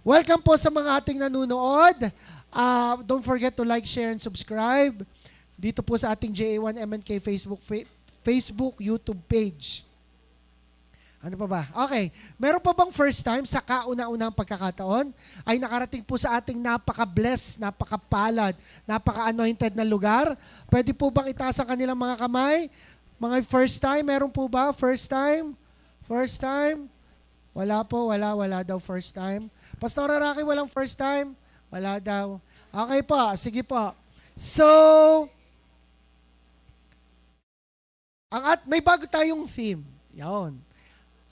Welcome po sa mga ating nanonood. Don't forget to like, share, and subscribe dito po sa ating JA1MNK Facebook, YouTube page. Ano pa ba? Okay. Meron pa bang first time sa kauna-unang pagkakataon ay nakarating po sa ating napaka-blessed, napaka-palad, napaka-anointed na lugar? Pwede po bang itaas ang kanilang mga kamay? Mga first time, meron po ba? First time? First time? Wala po, wala daw first time. Pastor Rocky, walang first time? Wala daw. Okay po, sige po. So, may bago tayong theme. Yan.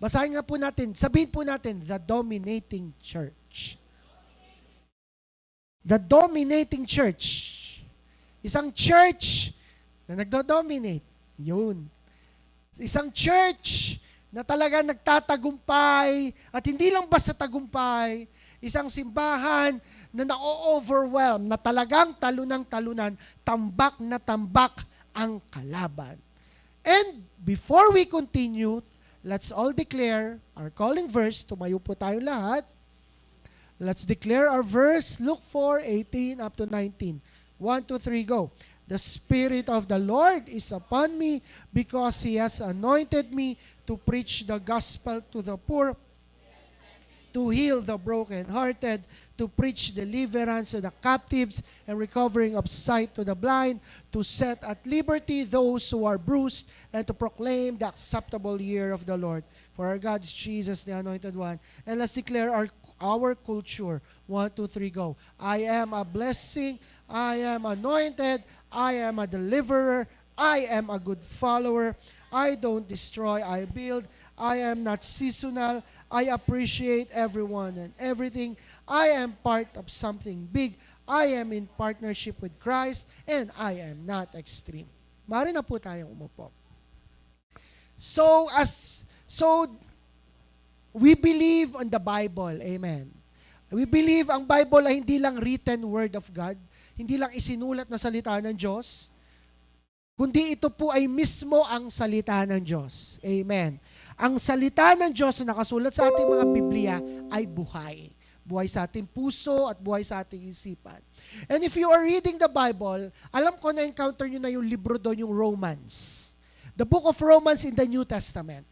Basahin nga po natin, sabihin po natin, the dominating church. The dominating church. Isang church na nagdo-dominate. Yun. Isang church na talaga nagtatagumpay at hindi lang basta tagumpay, isang simbahan na na-overwhelm, na talagang talunang-talunan, tambak na tambak ang kalaban. And before we continue, let's all declare our calling verse. Tumayo po tayo lahat. Let's declare our verse. Luke 4:18 up to 19. 1, 2, 3, go. The Spirit of the Lord is upon me because He has anointed me to preach the gospel to the poor, to heal the brokenhearted, to preach deliverance to the captives and recovering of sight to the blind, to set at liberty those who are bruised, and to proclaim the acceptable year of the Lord. For our God is Jesus, the Anointed One. And let's declare our culture. 1, 2, 3, go. I am a blessing. I am anointed. I am a deliverer. I am a good follower. I don't destroy, I build. I am not seasonal. I appreciate everyone and everything. I am part of something big. I am in partnership with Christ, and I am not extreme. Maaari na po tayong umupo. So we believe on the Bible. Amen. We believe ang Bible ay hindi lang written word of God, hindi lang isinulat na salita ng Diyos, kundi ito po ay mismo ang salita ng Diyos. Amen. Ang salita ng Diyos na nakasulat sa ating mga Biblia ay buhay. Buhay sa ating puso at buhay sa ating isipan. And if you are reading the Bible, alam ko na-encounter nyo na yung libro doon, yung Romans. The book of Romans in the New Testament.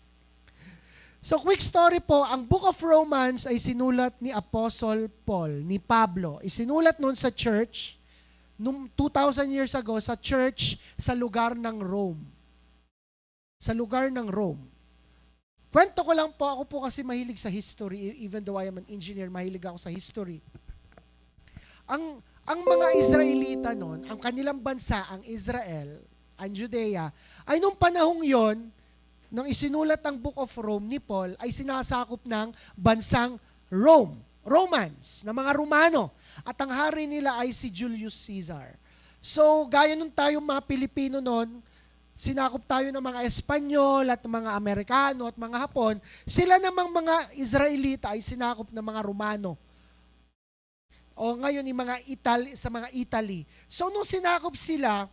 So quick story po, ang book of Romans ay sinulat ni Apostle Paul, ni Pablo. Isinulat noon sa church, noong 2,000 years ago, sa church sa lugar ng Rome. Sa lugar ng Rome. Kwento ko lang po, ako po kasi mahilig sa history, even though I am an engineer, mahilig ako sa history. Ang mga Israelita noon, ang kanilang bansa, ang Israel, ang Judea, ay nung panahong yon, nang isinulat ang Book of Rome ni Paul, ay sinasakop ng bansang Rome, Romans, na mga Romano. At ang hari nila ay si Julius Caesar. So, gaya nung tayo mga Pilipino noon, sinakop tayo ng mga Espanyol at mga Amerikano at mga Hapon, sila namang mga Israelita ay sinakop ng mga Romano. O ngayon yung mga sa mga Italy. So nung sinakop sila,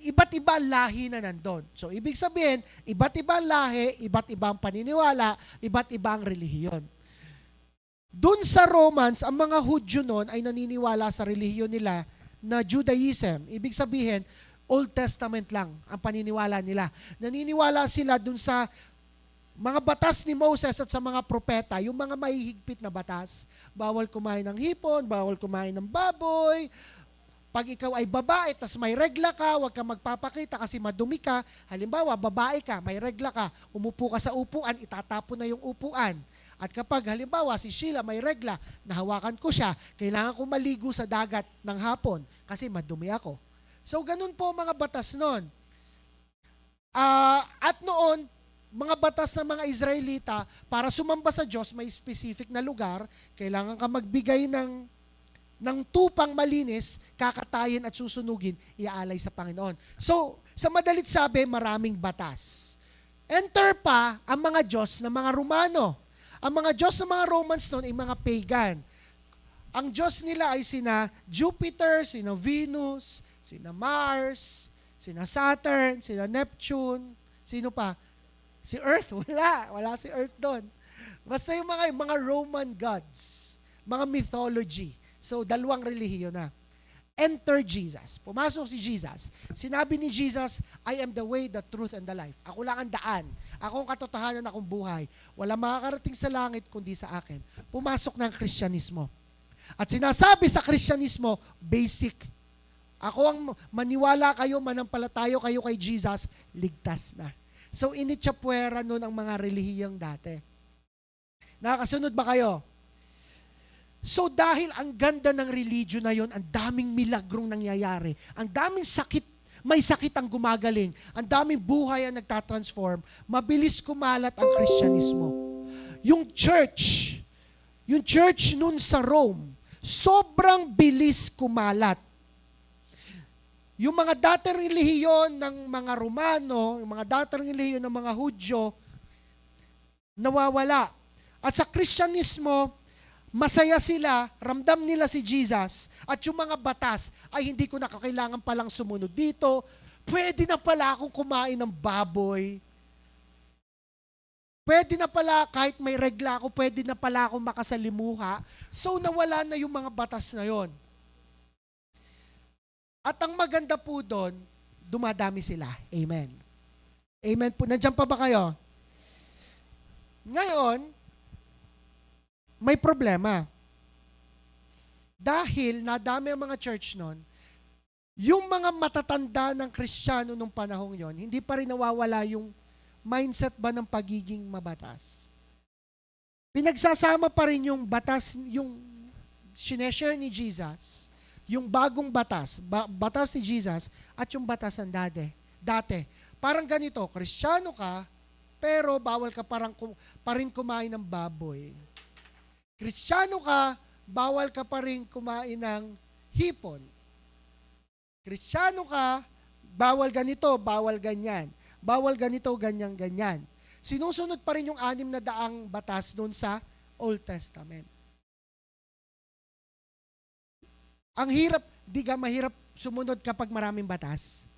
iba't iba lahi na nandun. So ibig sabihin, iba't ibang lahi, iba't ibang paniniwala, iba't ibang relihiyon. Doon sa Romans, ang mga Hudyo noon ay naniniwala sa relihiyon nila na Judaism. Ibig sabihin, Old Testament lang ang paniniwala nila. Naniniwala sila dun sa mga batas ni Moses at sa mga propeta, yung mga mahihigpit na batas. Bawal kumain ng hipon, bawal kumain ng baboy. Pag ikaw ay babae, tas may regla ka, huwag kang magpapakita kasi madumi ka. Halimbawa, babae ka, may regla ka, umupo ka sa upuan, itatapon na yung upuan. At kapag halimbawa si Sheila may regla, nahawakan ko siya, kailangan ko maligo sa dagat ng hapon kasi madumi ako. So, ganun po mga batas noon. At noon, mga batas ng mga Israelita, para sumamba sa Diyos, may specific na lugar, kailangan ka magbigay ng tupang malinis, kakatayin at susunugin, iaalay sa Panginoon. So, sa madalit sabi, maraming batas. Enter pa ang mga Diyos ng mga Romano. Ang mga Diyos ng mga Romans noon ay mga pagan. Ang Diyos nila ay sina Jupiter, sina Venus, sina Mars, sina Saturn, sina Neptune, sino pa? Si Earth, wala si Earth doon. Basta yung mga Roman gods, mga mythology. So, dalawang relihiyon na. Enter Jesus. Pumasok si Jesus. Sinabi ni Jesus, I am the way, the truth, and the life. Ako lang ang daan. Ako ang katotohanan, akong buhay. Wala makakarating sa langit kundi sa akin. Pumasok ng Kristyanismo. At sinasabi sa Kristyanismo, basic. Ako ang maniwala kayo, manampalatayo kayo kay Jesus, ligtas na. So, initsapwera nun ang mga relihiyong dati. Nakakasunod ba kayo? So dahil ang ganda ng religion na yon, ang daming milagrong nangyayari, ang daming sakit, may sakit ang gumagaling, ang daming buhay ang nagtatransform, mabilis kumalat ang Kristyanismo. Yung church nun sa Rome, sobrang bilis kumalat. Yung mga dating relihiyon ng mga Romano, yung mga dating relihiyon ng mga Hudyo, nawawala. At sa Kristyanismo, masaya sila, ramdam nila si Jesus, at yung mga batas ay hindi ko na kailangan palang sumunod dito. Pwede na pala akong kumain ng baboy. Pwede na pala, kahit may regla ako, pwede na pala akong makasalimuha. So nawala na yung mga batas na yon. At ang maganda po doon, dumadami sila. Amen. Amen po. Nandiyan pa ba kayo? Ngayon, may problema. Dahil nadami ang mga church noon, yung mga matatanda ng Kristiyano nung panahong yon, hindi pa rin nawawala yung mindset ba ng pagiging mabatas. Pinagsasama pa rin yung batas, yung sineshare ni Jesus, yung bagong batas, batas ni Jesus, at yung batas ng dati. Parang ganito, Kristiyano ka, pero bawal ka pa rin kumain ng baboy. Kristiyano ka, bawal ka pa rin kumain ng hipon. Kristiyano ka, bawal ganito, bawal ganyan. Bawal ganito, ganyan. Sinusunod pa rin yung 600 batas doon sa Old Testament. Ang hirap, mahirap sumunod kapag maraming batas.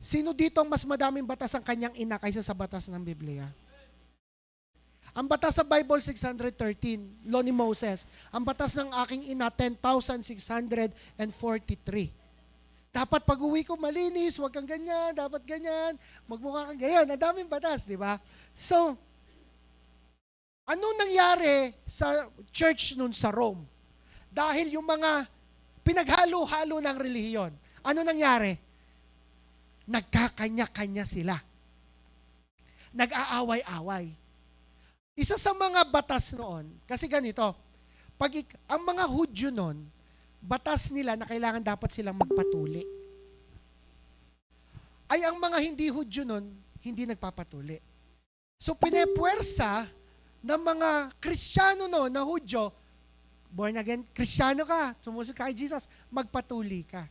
Sino dito ang mas madaming batas ang kanyang ina kaysa sa batas ng Biblia? Ang batas sa Bible, 613, law ni Moses. Ang batas ng aking ina, 10,643. Dapat pag-uwi ko malinis, huwag kang ganyan, dapat ganyan, magmukha kang ganyan. Ang daming batas, di ba? So, anong nangyari sa church nun sa Rome? Dahil yung mga pinaghalo-halo ng relihiyon, ano nangyari? Nagkakanya-kanya sila. Nag-aaway-away. Isa sa mga batas noon, kasi ganito, ang mga Hudyo noon, batas nila na kailangan dapat silang magpatuli. Ay ang mga hindi Hudyo noon, hindi nagpapatuli. So pinepuwersa ng mga Kristiyano noon na Hudyo, born again, Kristiyano ka, sumusunod ka kay Jesus, magpatuli ka.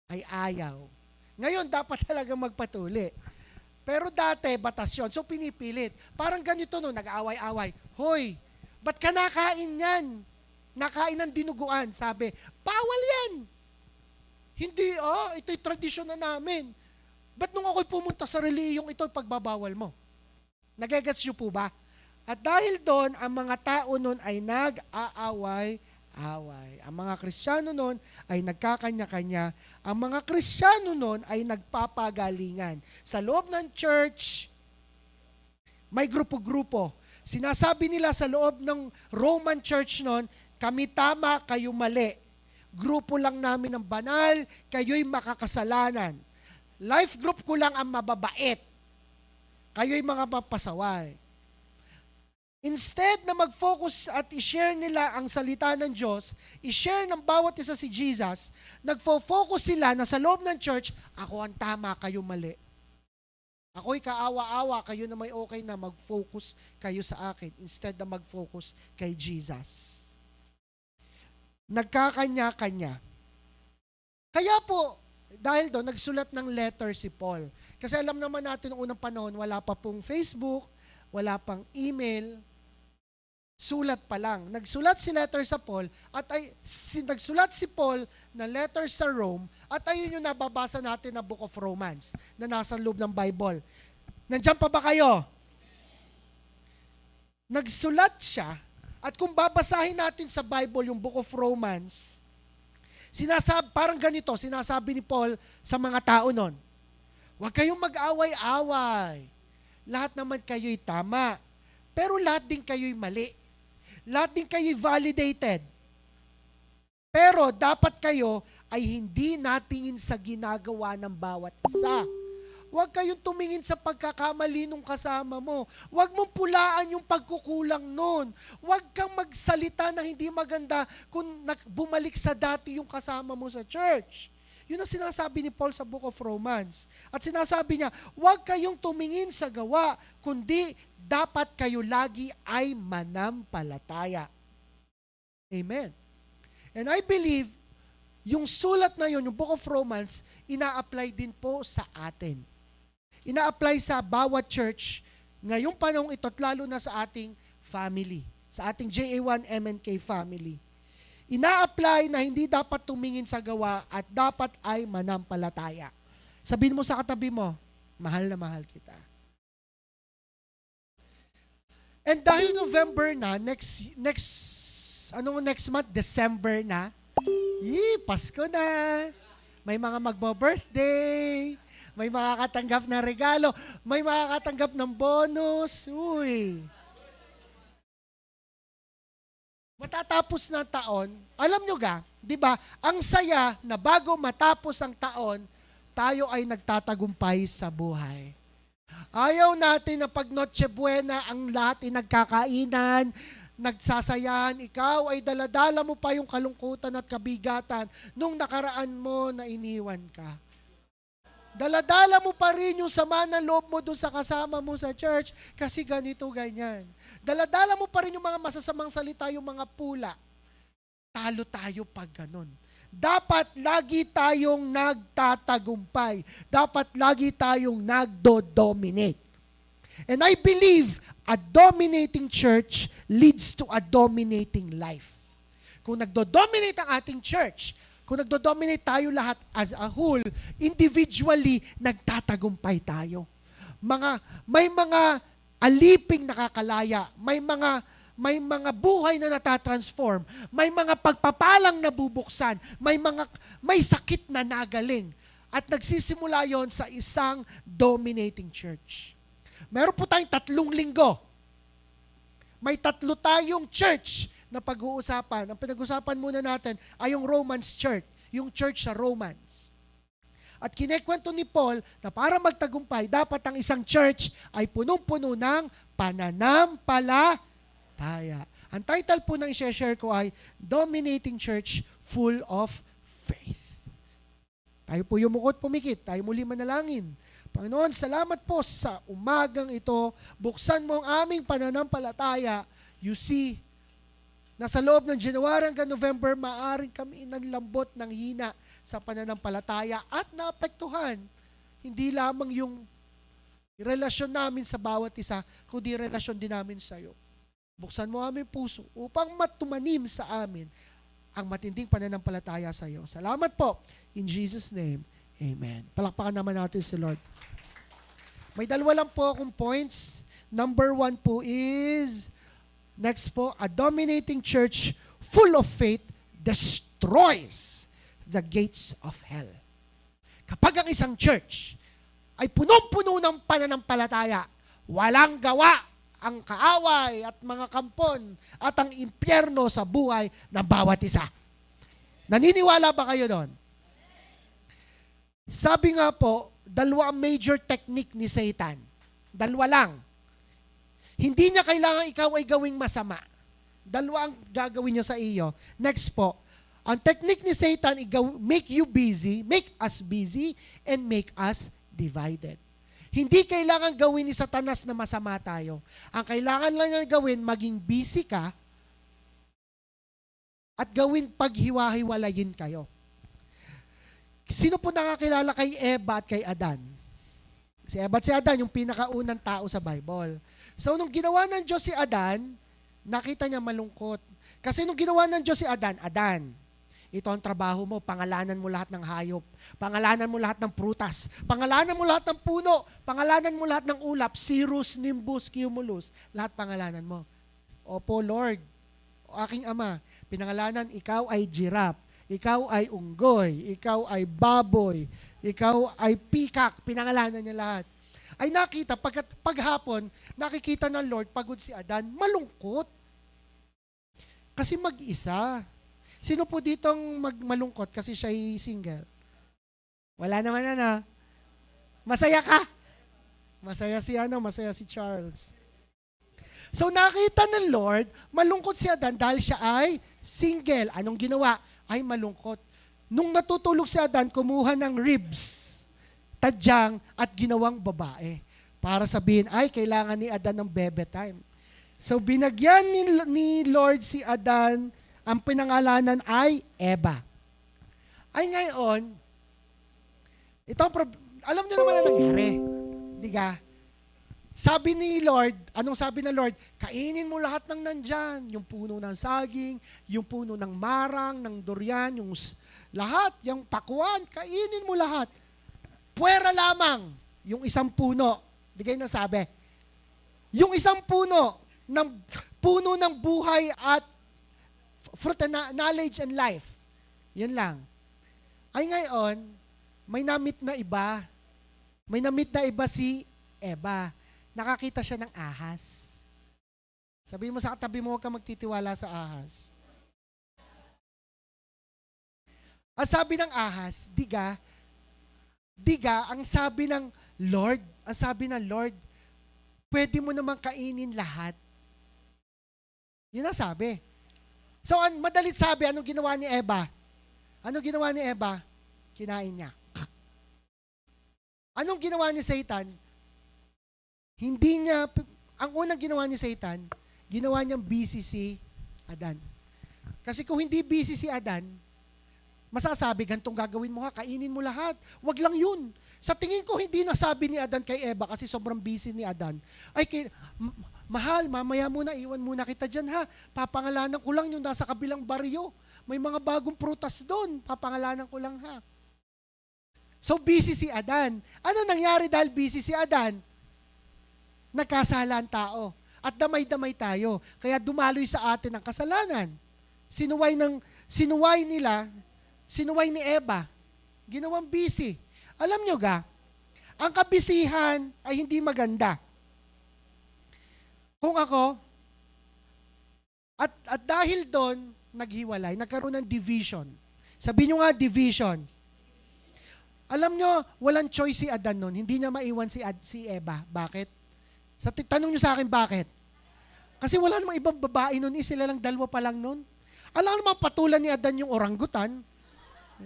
Ay ayaw. Ngayon, dapat talaga magpatuli. Pero dati, batas yun. So, pinipilit. Parang ganito no, nag-aaway-away. Hoy, ba't ka nakain yan? Nakain ng dinuguan. Sabi, bawal yan. Hindi, ito'y tradisyon na namin. Ba't nung ako'y pumunta sa reliyong ito, pagbabawal mo? Nagagets nyo po ba? At dahil doon, ang mga tao noon ay nag-aaway-away. Ang mga Kristiyano noon ay nagkakanya-kanya. Ang mga Kristiyano noon ay nagpapagalingan. Sa loob ng church, may grupo-grupo. Sinasabi nila sa loob ng Roman church noon, kami tama, kayo mali. Grupo lang namin ng banal, kayo'y makakasalanan. Life group ko lang ang mababait. Kayo'y mga mapasaway. Instead na mag-focus at i-share nila ang salita ng Diyos, i-share ng bawat isa si Jesus, nagfo-focus sila na sa loob ng church, ako ang tama, kayo mali. Ako'y kaawa-awa, kayo na may okay na mag-focus kayo sa akin instead na mag-focus kay Jesus. Nagkakanya-kanya. Kaya po, dahil doon, nagsulat ng letter si Paul. Kasi alam naman natin noong unang panahon, wala pa pong Facebook, wala pang email, sulat pa lang. Nagsulat si letter sa Paul at nagsulat si Paul na letter sa Rome at ayun yung nababasa natin na Book of Romans na nasa loob ng Bible. Nandiyan pa ba kayo? nagsulat siya, at kung babasahin natin sa Bible yung Book of Romans, parang ganito, sinasabi ni Paul sa mga tao nun, huwag kayong mag-away-away. Lahat naman kayo'y tama. Pero lahat din kayo'y mali. Lahat din kayo'y validated. Pero dapat kayo ay hindi natingin sa ginagawa ng bawat isa. Huwag kayong tumingin sa pagkakamali nung kasama mo. Huwag mong pulaan yung pagkukulang nun. Huwag kang magsalita na hindi maganda kung bumalik sa dati yung kasama mo sa church. Yun ang sinasabi ni Paul sa Book of Romans. At sinasabi niya, huwag kayong tumingin sa gawa, kundi dapat kayo lagi ay manampalataya. Amen. And I believe, yung sulat na yun, yung Book of Romans, ina-apply din po sa atin. Ina-apply sa bawat church ngayong panahong ito at lalo na sa ating family, sa ating JA1MNK family. Ina-apply na hindi dapat tumingin sa gawa at dapat ay manampalataya. Sabihin mo sa katabi mo, mahal na mahal kita. And dahil November na, next month, December na, Pasko na. May mga magbo-birthday, may makakatanggap na regalo, may makakatanggap ng bonus. Uy. Matatapos na taon, alam nyo ga, di ba, ang saya na bago matapos ang taon, tayo ay nagtatagumpay sa buhay. Ayaw natin na pag Noche Buena, ang lahat ay nagkakainan, nagsasayahan, ikaw ay daladala mo pa yung kalungkutan at kabigatan nung nakaraan mo na iniwan ka. Daladala mo pa rin yung sama ng loob mo doon sa kasama mo sa church kasi ganito, ganyan. Daladala mo pa rin yung mga masasamang salita, yung mga pula. Talo tayo pag ganun. Dapat lagi tayong nagtatagumpay. Dapat lagi tayong nagdo-dominate. And I believe a dominating church leads to a dominating life. Kung nagdo-dominate ang ating church, kung nagdo-dominate tayo lahat as a whole, individually, nagtatagumpay tayo. May mga aliping nakakalaya, may mga buhay na natatransform, may mga pagpapalang nabubuksan, may sakit na nagaling. At nagsisimula yon sa isang dominating church. Meron po tayong 3 linggo. May 3 tayong church na pag-uusapan. Ang pinag-usapan muna natin ay yung Romans Church, yung church sa Romans. At kinekwento ni Paul na para magtagumpay, dapat ang isang church ay punong-puno ng pananampalataya. Ang title po ng i-share ko ay Dominating Church Full of Faith. Tayo po yumukot, pumikit, tayo muli manalangin. Panginoon, salamat po sa umagang ito. Buksan mo ang aming pananampalataya. You see, na sa loob ng January hanggang November, maaaring kami inanlambot ng hina sa pananampalataya at naapektuhan. Hindi lamang yung relasyon namin sa bawat isa, kundi relasyon din namin sa iyo. Buksan mo aming puso upang matumanim sa amin ang matinding pananampalataya sa iyo. Salamat po. In Jesus' name, amen. Palakpakan naman natin si Lord. May 2 lang po akong points. Number 1 po is, next po, a dominating church full of faith destroys the gates of hell. Kapag ang isang church ay punong-puno ng pananampalataya, walang gawa ang kaaway at mga kampon at ang impyerno sa buhay ng bawat isa. Naniniwala ba kayo doon? Sabi nga po, 2 ang major technique ni Satan. 2 lang. Hindi niya kailangan ikaw ay gawing masama. 2 ang gagawin niya sa iyo. Next po, ang technique ni Satan, make you busy, make us busy, and make us divided. Hindi kailangan gawin ni Satanas na masama tayo. Ang kailangan lang niya gawin, maging busy ka at gawin paghiwa-hiwalayin kayo. Sino po nakakilala kay Eva at kay Adan? Si Eva at si Adan, yung pinakaunang tao sa Bible. So, nung ginawa ng Diyos si Adan, nakita niya malungkot. Kasi nung ginawa ng Diyos si Adan, Adan, ito ang trabaho mo, pangalanan mo lahat ng hayop, pangalanan mo lahat ng prutas, pangalanan mo lahat ng puno, pangalanan mo lahat ng ulap, Cirrus, Nimbus, Cumulus, lahat pangalanan mo. Opo, Lord, o aking ama, pinangalanan, ikaw ay giraffe, ikaw ay unggoy, ikaw ay baboy, ikaw ay peacock, pinangalanan niya lahat. Ay nakita, paghapon, nakikita ng Lord, pagod si Adan, malungkot. Kasi mag-isa. Sino po ditong malungkot kasi siya ay single? Wala naman Masaya ka? Masaya si Charles. So nakita ng Lord, malungkot si Adan dahil siya ay single. Anong ginawa? Ay malungkot. Nung natutulog si Adan, kumuha ng ribs, tadyang at ginawang babae. Para sabihin, ay kailangan ni Adan ng bebe time. So binagyan ni Lord si Adan, ang pinangalanan ay Eva. Ay ngayon, alam niyo naman ang nangyari. Di ka? Sabi ni Lord, anong sabi ng Lord? Kainin mo lahat ng nandyan. Yung puno ng saging, yung puno ng marang, ng durian, yung lahat, yung pakuan, kainin mo lahat. Puwera lamang yung isang puno. Di kayo nasabi? Yung isang puno ng buhay at fruit and knowledge and life. Yun lang. Ay ngayon, may namit na iba. May namit na iba si Eva. Nakakita siya ng ahas. Sabihin mo sa katabi mo, huwag ka magtitiwala sa ahas. Ang sabi ng ahas, diga, ang sabi ng Lord, pwede mo naman kainin lahat. Yun ang sabi. So, madalit sabi, anong ginawa ni Eva? Kinain niya. Anong ginawa ni Satan? Ang unang ginawa ni Satan, ginawa niyang busy si Adan. Kasi kung hindi busy si Adan, masasabi, gantong gagawin mo kainin mo lahat. Wag lang yun. Sa tingin ko, hindi nasabi ni Adan kay Eva kasi sobrang busy ni Adan. Mahal, mamaya muna, iwan muna kita dyan ha. Papangalanan ko lang yung nasa kabilang baryo. May mga bagong prutas doon. Papangalanan ko lang ha. So busy si Adan. Ano nangyari dahil busy si Adan? Nagkasala ang tao. At damay-damay tayo. Kaya dumaloy sa atin ang kasalanan. Sinuway ni Eva. Ginawang busy. Alam nyo ang kabisihan ay hindi maganda. Kung ako, at dahil doon, naghiwalay, nagkaroon ng division. Sabihin nyo division. Alam nyo, walang choice si Adan noon. Hindi niya maiwan si Eva. Bakit? Tanong nyo sa akin, bakit? Kasi wala namang ibang babae noon, sila lang dalawa pa lang noon. Alam naman patulan ni Adan yung orangutan.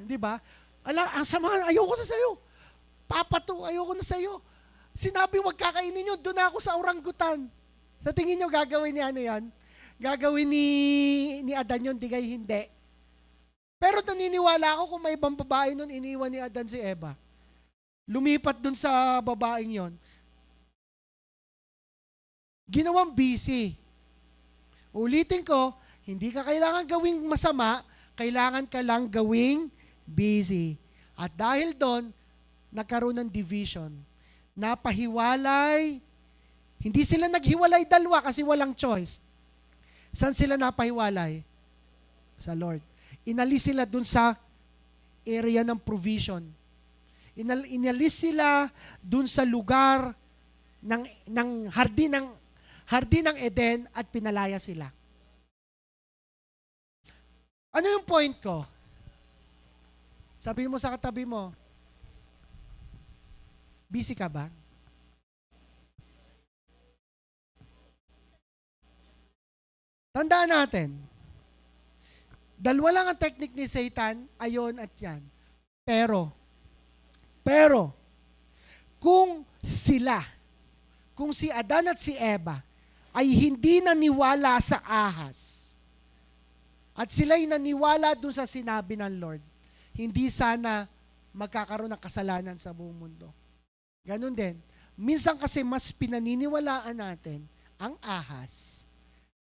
Di ba? Ang sama, ayoko sa sayo. Ayoko na sayo. Sinabi, wag kakainin nyo, doon ako sa orangutan. Sa tingin nyo, gagawin ni yan? Gagawin ni Adan yun, digay hindi. Pero naniniwala ako kung may ibang babae nun, iniwan ni Adan si Eva. Lumipat dun sa babaeng yon. Ginawang busy. Ulitin ko, hindi ka kailangan gawing masama, kailangan ka lang gawing busy. At dahil doon, nagkaroon ng division. Napahiwalay. Hindi sila naghiwalay dalawa kasi walang choice. Saan sila napahiwalay? Sa Lord. Inalis sila dun sa area ng provision. Inalis sila dun sa lugar ng hardin ng Eden at pinalaya sila. Ano yung point ko? Sabi mo sa katabi mo, busy ka ba? Tandaan natin, dalawa lang ang technique ni Satan, ayon at yan. Pero, kung si Adan at si Eva ay hindi naniwala sa ahas, at sila'y naniwala dun sa sinabi ng Lord, hindi sana magkakaroon ng kasalanan sa buong mundo. Ganun din. Minsan kasi mas pinaniniwalaan natin ang ahas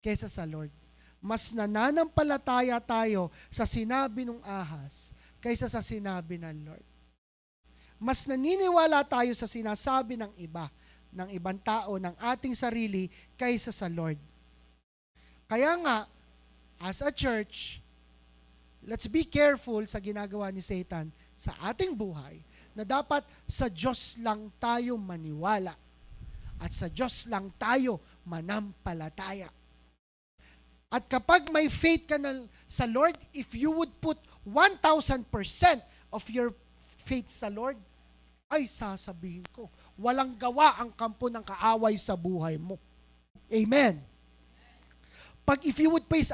kaysa sa Lord. Mas nananampalataya tayo sa sinabi ng ahas kaysa sa sinabi ng Lord. Mas naniniwala tayo sa sinasabi ng iba, ng ibang tao, ng ating sarili, kaysa sa Lord. Kaya nga, as a church, let's be careful sa ginagawa ni Satan sa ating buhay na dapat sa Diyos lang tayo maniwala at sa Diyos lang tayo manampalataya. At kapag may faith ka na sa Lord, if you would put 1,000% of your faith sa Lord, ay sasabihin ko, walang gawa ang kampo ng kaaway sa buhay mo. Amen. If you would place,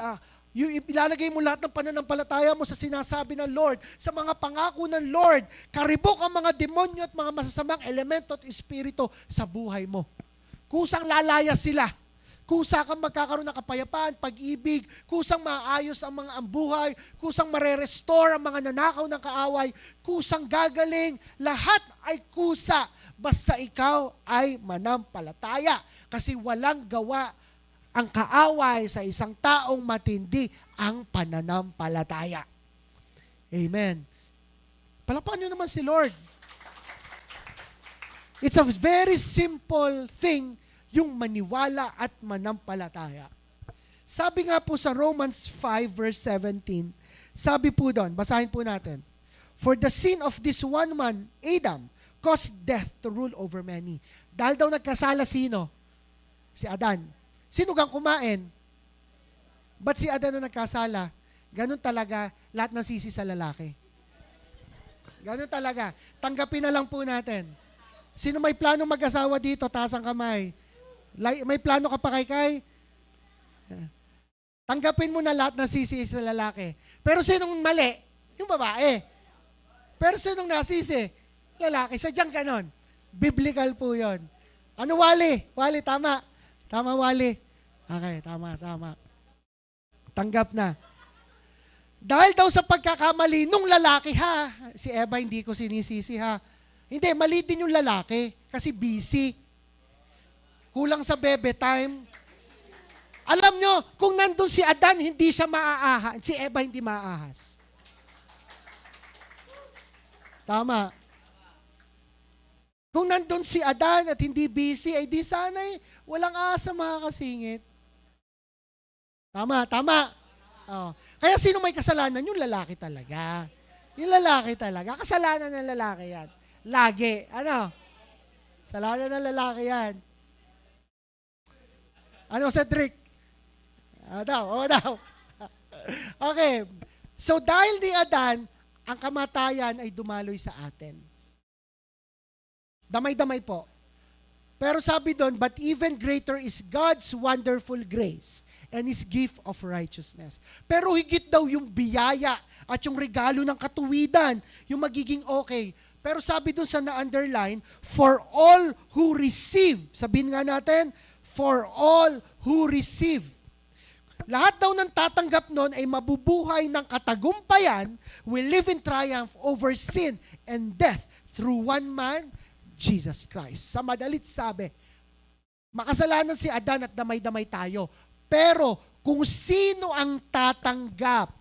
ilalagay mo lahat ng pananampalataya mo sa sinasabi ng Lord, sa mga pangako ng Lord, karibok ang mga demonyo at mga masasamang elemento at espiritu sa buhay mo. Kusang lalaya sila. Kusa kang magkakaroon ng kapayapaan, pag-ibig, kusang maayos ang mga buhay, kusang marerestore ang mga nanakaw ng kaaway, kusang gagaling, lahat ay kusa, basta ikaw ay manampalataya. Kasi walang gawa ang kaaway sa isang taong matindi ang pananampalataya. Amen. Palakpakan nyo naman si Lord. It's a very simple thing, yung maniwala at manampalataya. Sabi nga po sa Romans 5 verse 17, sabi po doon, basahin po natin, for the sin of this one man, Adam, caused death to rule over many. Dahil daw nagkasala sino? Si Adan. Sino gang kumain? Ba't si Adan na nagkasala? Ganun talaga, lahat ng sisi sa lalaki. Ganun talaga. Tanggapin na lang po natin. Sino may planong mag-asawa dito? Taas ang kamay. May plano ka pa kay? Tanggapin mo na lahat ng sisi sa lalaki. Pero sinong mali? Yung babae. Pero sinong nasisi? Lalaki. Sadyang ganon. Biblical po yon. Ano, Wally? Wally, tama. Tama, Wally. Okay, tama. Tanggap na. Dahil daw sa pagkakamali nung lalaki, ha? Si Eva, hindi ko sinisisi, ha? Hindi, mali din yung lalaki kasi busy. Kulang sa bebe time. Alam nyo, kung nandun si Adan, hindi siya maaahas. Si Eva hindi maaahas. Tama. Kung nandun si Adan at hindi busy, ay di sana'y walang asa makakasingit. Tama. Oh. Kaya sino may kasalanan? Yung lalaki talaga. Yung lalaki talaga. Kasalanan ng lalaki yan. Lagi. Ano? Kasalanan ng lalaki yan. Ano, Cedric? Oo daw. Okay. So, dahil ni Adan, ang kamatayan ay dumaloy sa atin. Damay-damay po. Pero sabi doon, but even greater is God's wonderful grace and His gift of righteousness. Pero higit daw yung biyaya at yung regalo ng katuwidan, yung magiging okay. Pero sabi doon sa na-underline, for all who receive, sabihin nga natin, for all who receive. Lahat daw ng tatanggap nun ay mabubuhay ng katagumpayan, will live in triumph over sin and death through one man, Jesus Christ. Sa madalit sabi, makasalanan si Adan at damay-damay tayo. Pero kung sino ang tatanggap,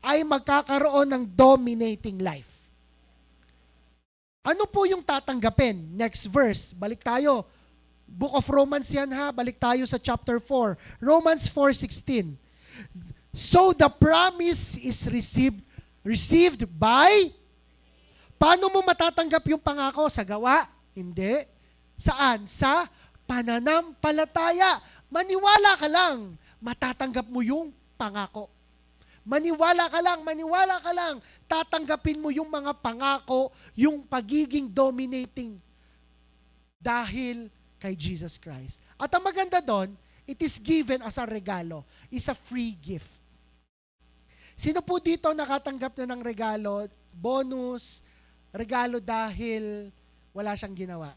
ay magkakaroon ng dominating life. Ano po yung tatanggapin? Next verse, balik tayo. Book of Romans yan ha, balik tayo sa chapter 4. Romans 4:16. So the promise is received by, paano mo matatanggap yung pangako? Sa gawa? Hindi. Saan? Sa pananampalataya. Maniwala ka lang, matatanggap mo yung pangako. Maniwala ka lang, tatanggapin mo yung mga pangako, yung pagiging dominating dahil kay Jesus Christ. At ang maganda doon, it is given as a regalo. It's a free gift. Sino po dito nakatanggap na ng regalo, bonus, regalo dahil wala siyang ginawa?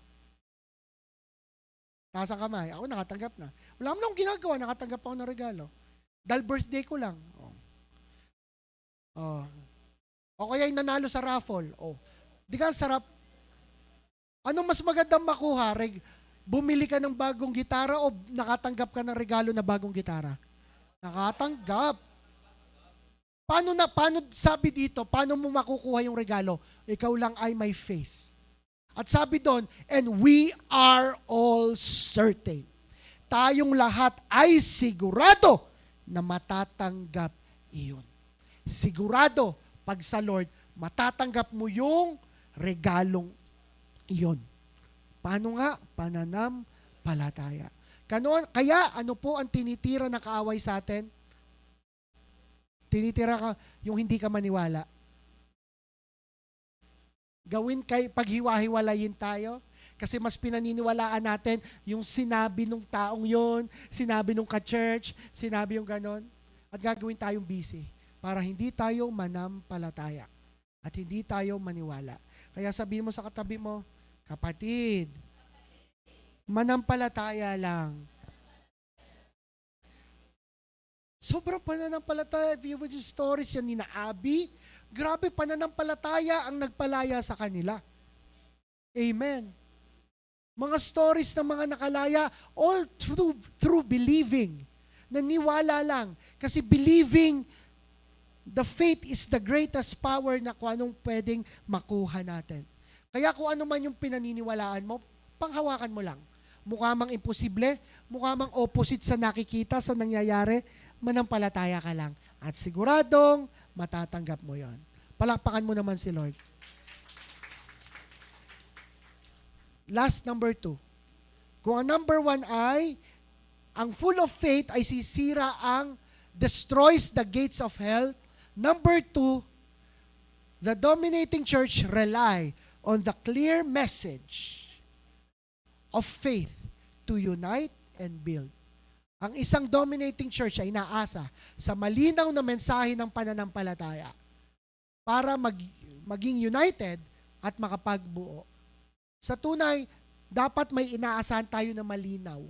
Taas ang kamay. Ako nakatanggap na. Wala mo nang ginagawa, nakatanggap ako ng regalo. Dahil birthday ko lang. O kaya yung nanalo sa raffle. Di ka sarap. Anong mas magandang makuha? Bumili ka ng bagong gitara o nakatanggap ka ng regalo na bagong gitara? Nakatanggap. Paano sabi dito, paano mo makukuha yung regalo? Ikaw lang ay may faith. At sabi doon, and we are all certain. Tayong lahat ay sigurado na matatanggap iyon. Sigurado, pag sa Lord, matatanggap mo yung regalong iyon. Paano nga? Pananampalataya. Kaya ano po ang tinitira na kaaway sa atin? Tinitira ka yung hindi ka maniwala. Paghiwa-hiwalayin tayo, kasi mas pinaniniwalaan natin yung sinabi nung taong yon, sinabi nung ka-church, sinabi yung ganon, at gagawin tayong busy para hindi tayo manampalataya at hindi tayo maniwala. Kaya sabihin mo sa katabi mo, kapatid, manampalataya lang. Sobrang pananampalataya. If you would stories yan ni na Abby, grabe pananampalataya ang nagpalaya sa kanila. Amen. Mga stories ng mga nakalaya, all through believing. Naniwala lang. Kasi believing, the faith is the greatest power na kung anong pwedeng makuha natin. Kaya kung ano man yung pinaniniwalaan mo, panghawakan mo lang. Mukha mang imposible, mukha mang opposite sa nakikita, sa nangyayari, manampalataya ka lang. At siguradong matatanggap mo yon. Palakpakan mo naman si Lord. Last, number 2. Kung ang number 1 ay, ang full of faith ay sisira ang destroys the gates of hell. Number 2, the dominating church rely on the clear message of faith to unite and build. Ang isang dominating church ay inaasa sa malinaw na mensahe ng pananampalataya para maging united at makapagbuo. Sa tunay, dapat may inaasahan tayo na malinaw.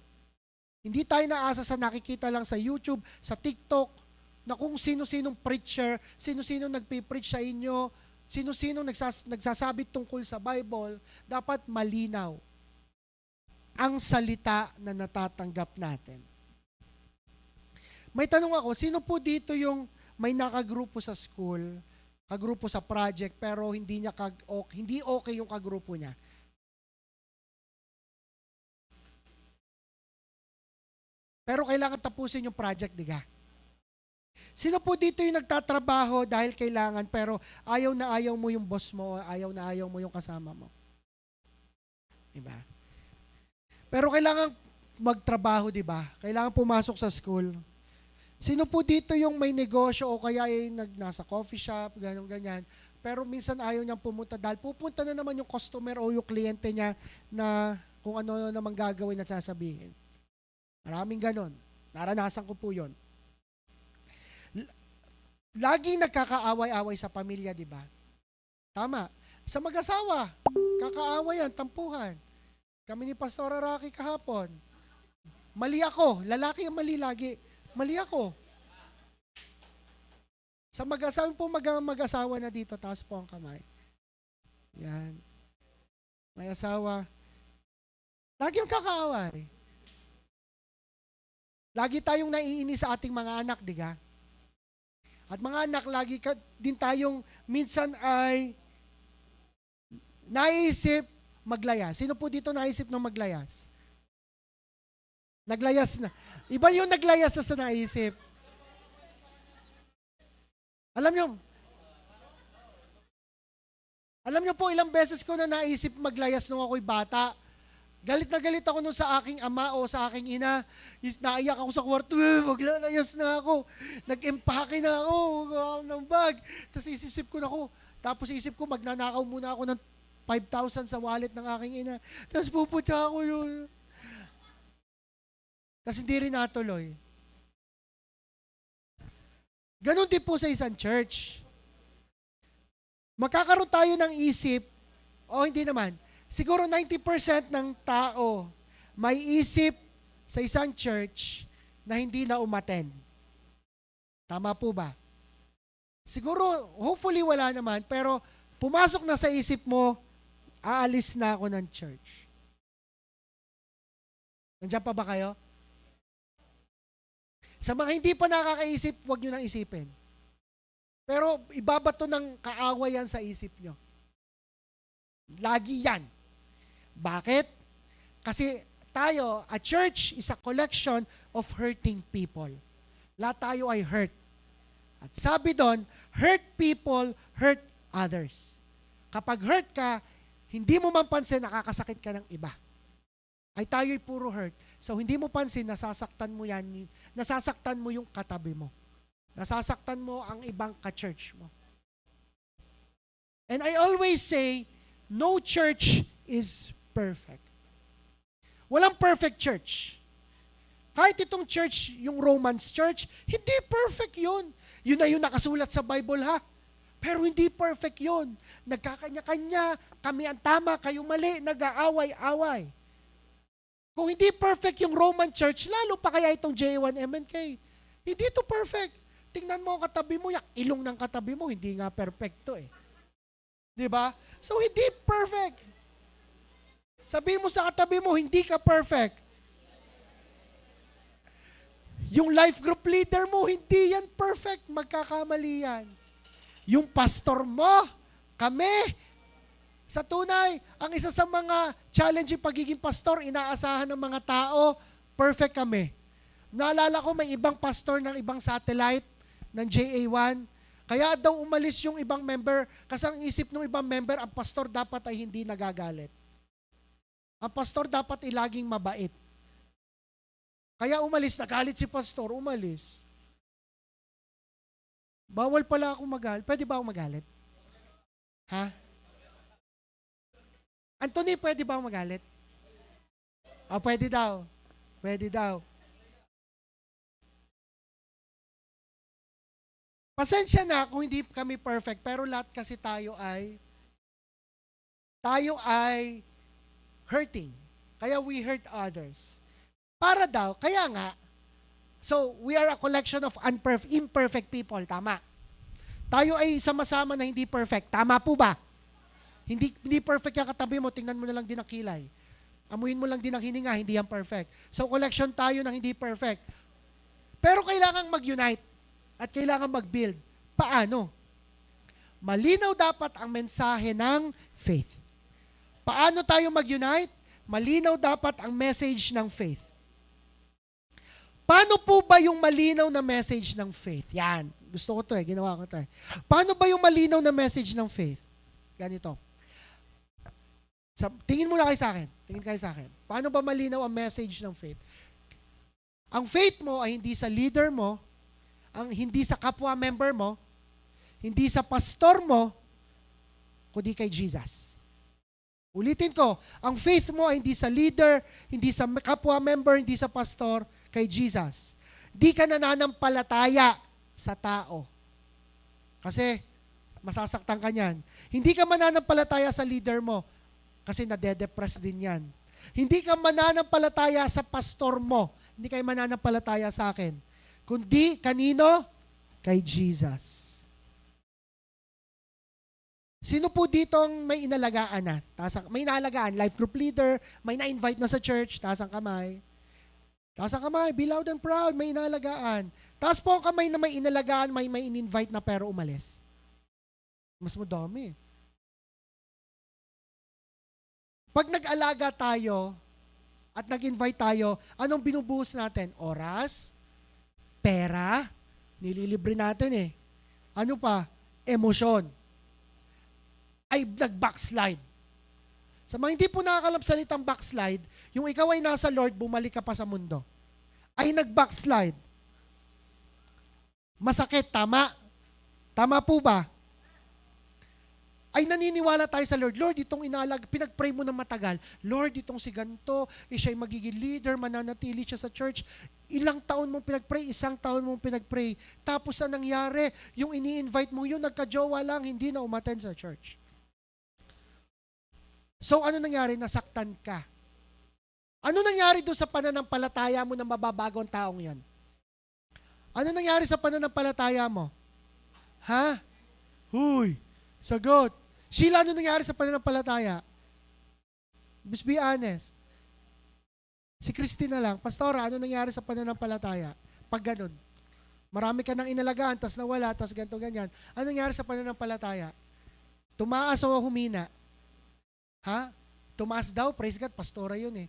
Hindi tayo naasa sa nakikita lang sa YouTube, sa TikTok, na kung sino-sinong preacher, sino-sinong nagpipreach sa inyo, sino-sinong nagsasabi tungkol sa Bible, dapat malinaw ang salita na natatanggap natin. May tanong ako, sino po dito yung may nakagrupo sa school, kagrupo sa project, pero hindi okay yung kagrupo niya? Pero kailangan tapusin yung project, diga? Sino po dito yung nagtatrabaho dahil kailangan, pero ayaw na ayaw mo yung boss mo, ayaw na ayaw mo yung kasama mo? Diba? Pero kailangan magtrabaho, diba? Kailangan pumasok sa school. Sino po dito yung may negosyo o kaya ay nasa coffee shop, ganyan, pero minsan ayaw niyang pumunta dahil pupunta na naman yung customer o yung kliyente niya na kung ano naman gagawin at sasabihin. Maraming ganon. Naranasan ko po yun. Laging nagkakaaway-away sa pamilya, di ba? Tama. Sa mag-asawa, kakaawayan, tampuhan. Kami ni Pastora Rocky kahapon. Mali ako. Lalaki ang mali lagi. Mali ako. Sa mag-asawa po, mag-asawa na dito, taas po ang kamay. Yan. May asawa. Lagi ang kakaaway. Lagi tayong naiinis sa ating mga anak, di ba? At mga anak, lagi din tayong minsan ay naisip maglayas. Sino po dito naisip ng maglayas? Naglayas na. Iba yung naglayas sa naisip. Alam nyo po, ilang beses ko na naisip maglayas nung ako'y bata. Galit na galit ako nun sa aking ama o sa aking ina. Naiyak ako sa kwarto, maglalayas na ako. Nag-empake na ako ng bag. Tapos isip ko na ako. Tapos isip ko, magnanakaw muna ako ng 5,000 sa wallet ng aking ina. Tapos pupunta ako yun. Tapos hindi rin natuloy. Ganon din po sa isang church. Magkakaroon tayo ng isip, o hindi naman, siguro 90% ng tao may isip sa isang church na hindi na umattend. Tama po ba? Siguro, hopefully wala naman, pero pumasok na sa isip mo, aalis na ako ng church. Nandiyan pa ba kayo? Sa mga hindi pa nakakaisip, huwag nyo nang isipin. Pero ibabato ng kaawayan sa isip nyo. Lagi yan. Bakit? Kasi tayo, a church is a collection of hurting people. Lahat tayo ay hurt. At sabi doon, hurt people, hurt others. Kapag hurt ka, hindi mo mapansin, nakakasakit ka ng iba. Ay tayo'y puro hurt. So hindi mo pansin, nasasaktan mo yan, nasasaktan mo yung katabi mo. Nasasaktan mo ang ibang ka-church mo. And I always say, no church is perfect. Walang perfect church. Kahit itong church, yung Romans church, hindi perfect yun. Yun na yung nakasulat sa Bible, ha? Pero hindi perfect yun. Nagkakanya-kanya, kami ang tama, kayo mali, nag-aaway-away. Kung hindi perfect yung Roman church, lalo pa kaya itong J1MNK. Hindi ito perfect. Tingnan mo ang katabi mo, yung ilong ng katabi mo, hindi nga perfecto eh. Diba? So hindi perfect. Sabihin mo sa katabi mo, hindi ka perfect. Yung life group leader mo, hindi yan perfect. Magkakamali yan. Yung pastor mo, kami, sa tunay, ang isa sa mga challenging pagiging pastor, inaasahan ng mga tao, perfect kami. Naalala ko, may ibang pastor ng ibang satellite, ng JA1, kaya daw umalis yung ibang member, kasi ang isip ng ibang member, ang pastor dapat ay hindi nagagalit. Ang pastor dapat ay laging mabait. Kaya umalis, nagalit si pastor, umalis. Bawal pala akong magalit. Pwede ba akong magalit? Ha? Anthony, pwede ba akong magalit? Oh, pwede daw. Pwede daw. Pasensya na kung hindi kami perfect, pero lahat kasi tayo ay hurting. Kaya we hurt others. Para daw, kaya nga, so we are a collection of imperfect people, tama. Tayo ay sama-sama na hindi perfect, tama po ba? Hindi perfect yung katabi mo, tingnan mo na lang din ang kilay. Amuin mo lang din ang hininga, hindi yan perfect. So collection tayo ng hindi perfect. Pero kailangang mag-unite at kailangan mag-build. Paano? Malinaw dapat ang mensahe ng faith. Paano tayo mag-unite? Malinaw dapat ang message ng faith. Paano po ba yung malinaw na message ng faith? Yan. Gusto ko to ginawa ko to Paano ba yung malinaw na message ng faith? Ganito. Tingin muna kayo sa akin. Tingin kayo sa akin. Paano ba malinaw ang message ng faith? Ang faith mo ay hindi sa leader mo, hindi sa kapwa member mo, hindi sa pastor mo, kundi kay Jesus. Ulitin ko, ang faith mo ay hindi sa leader, hindi sa kapwa member, hindi sa pastor, kay Jesus. Di ka nananampalataya sa tao. Kasi masasaktan ka niyan. Hindi ka mananampalataya sa leader mo kasi nade-depress din yan. Hindi ka mananampalataya sa pastor mo. Hindi kayo mananampalataya sa akin. Kundi kanino? Kay Jesus. Sino po dito ang may inalagaan na? May inalagaan, life group leader, may na-invite na sa church, taas ang kamay. Taas ang kamay, be loud and proud, may inalagaan. Taas po ang kamay na may inalagaan, may in-invite na pero umalis. Mas madami. Pag nag-alaga tayo at nag-invite tayo, anong binubuhos natin? Oras, pera, nililibre natin eh. Ano pa? Emosyon. Ay nag-backslide. Sa mga hindi po nakakalam salitang backslide, yung ikaw ay nasa Lord, bumalik ka pa sa mundo. Ay nag-backslide. Masakit, tama? Tama po ba? Ay naniniwala tayo sa Lord. Lord, itong pinag-pray mo na matagal. Lord, itong si ganito, siya'y magiging leader, mananatili siya sa church. Ilang taon mong pinag-pray, isang taon mong pinag-pray. Tapos ang nangyari, yung ini-invite mo yun, nagka-jowa lang, hindi na umattend sa church. So ano nangyari? Nasaktan ka. Ano nangyari doon sa pananampalataya mo na mababago ang taong yan? Ano nangyari sa pananampalataya mo? Ha? Huy, sagot. Sheila, ano nangyari sa pananampalataya? Just be honest. Si Christina lang, Pastora, ano nangyari sa pananampalataya? Pag ganun. Marami ka nang inalagaan, tas nawala, tas ganito, ganyan. Ano nangyari sa pananampalataya? Tumaas o humina? Ha? Tumaas daw, praise God, pastora yun eh.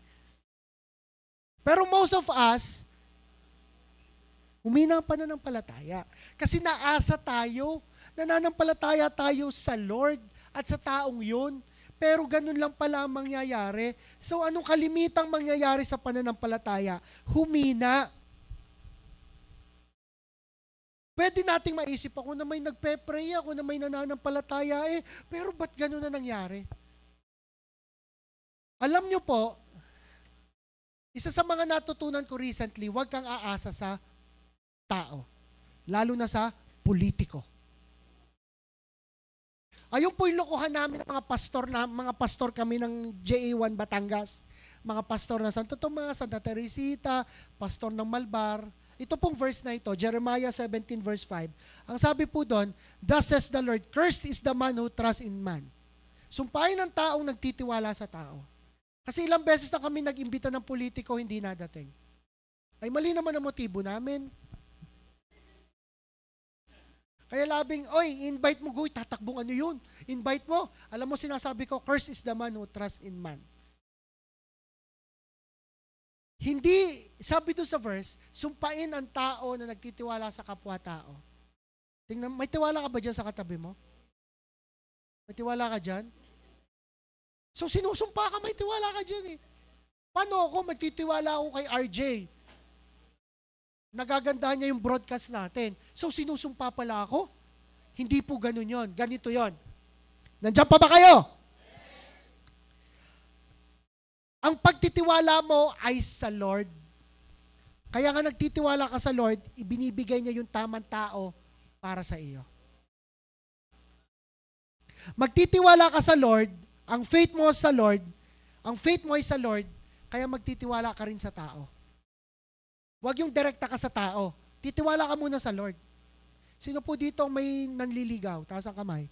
Pero most of us, Humina ang pananampalataya. Kasi naasa tayo, nananampalataya tayo sa Lord at sa taong yun. Pero ganun lang pala ang mangyayari. So anong kalimitang mangyayari sa pananampalataya? Humina. Pwede nating maisip, ako na may nagpe-pray, ako na may nananampalataya pero ba't ganun na nangyari? Alam nyo po, isa sa mga natutunan ko recently, huwag kang aasa sa tao. Lalo na sa politiko. Ayun po yung lokohan namin ng mga pastor kami ng JA1 Batangas, mga pastor ng Santo Tomas, Santa Teresita, pastor ng Malbar. Ito pong verse na ito, Jeremiah 17 verse 5. Ang sabi po doon, "Thus says the Lord, cursed is the man who trusts in man." Sumpahin ng taong nagtitiwala sa tao. Kasi ilang beses na kami nag-imbita ng politiko, hindi nadating. Ay mali naman ang motibo namin. Kaya labing, invite mo, Goy, tatakbong ano yun? Invite mo. Alam mo, sinasabi ko, cursed is the man who trusts in man. Hindi, sabi doon sa verse, sumpain ang tao na nagtitiwala sa kapwa-tao. Tingnan, may tiwala ka ba dyan sa katabi mo? May tiwala ka dyan? So sinusumpa ka, may tiwala ka dyan eh. Paano ako magtitiwala ako kay RJ? Nagagandahan niya yung broadcast natin. So sinusumpa pala ako? Hindi po ganun yon. Ganito yon. Nandiyan pa ba kayo? Ang pagtitiwala mo ay sa Lord. Kaya nga nagtitiwala ka sa Lord, ibinibigay niya yung tamang tao para sa iyo. Magtitiwala ka sa Lord, ang faith mo sa Lord, kaya magtitiwala ka rin sa tao. Huwag yung direkta ka sa tao. Titiwala ka muna sa Lord. Sino po dito ang may nanliligaw? Taas ang kamay.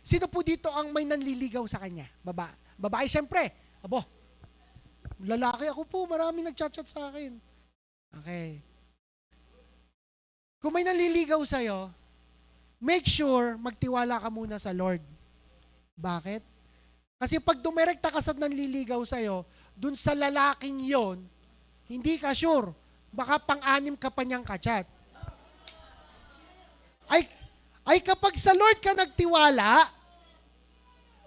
Sino po dito ang may nanliligaw sa kanya? Babae, siyempre. Abo, lalaki ako po, maraming nagchat-chat sa akin. Okay. Kung may nanliligaw sa'yo, make sure magtiwala ka muna sa Lord. Bakit? Kasi pag dumirekta ka sa nanliligaw sa'yo, dun sa lalaking yon, hindi ka sure. Baka pang-anim ka pa niyang kachat. Ay kapag sa Lord ka nagtiwala,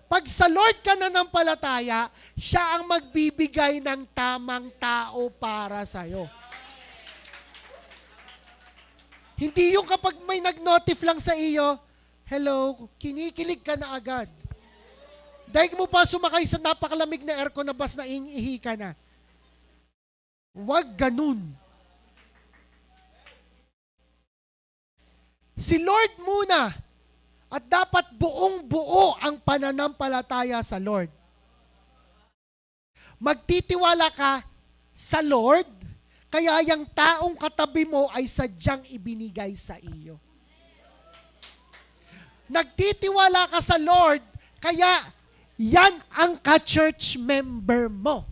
pag sa Lord ka nanampalataya, siya ang magbibigay ng tamang tao para sa'yo. Hindi yung kapag may nag-notif lang sa iyo, hello, kinikilig ka na agad. Dahil mo pa sumakay sa napakalamig na aircon na bus na ihi ka na. Huwag ganun. Si Lord muna, at dapat buong-buo ang pananampalataya sa Lord. Magtitiwala ka sa Lord, kaya yung taong katabi mo ay sadyang ibinigay sa iyo. Nagtitiwala ka sa Lord, kaya yan ang ka-church member mo.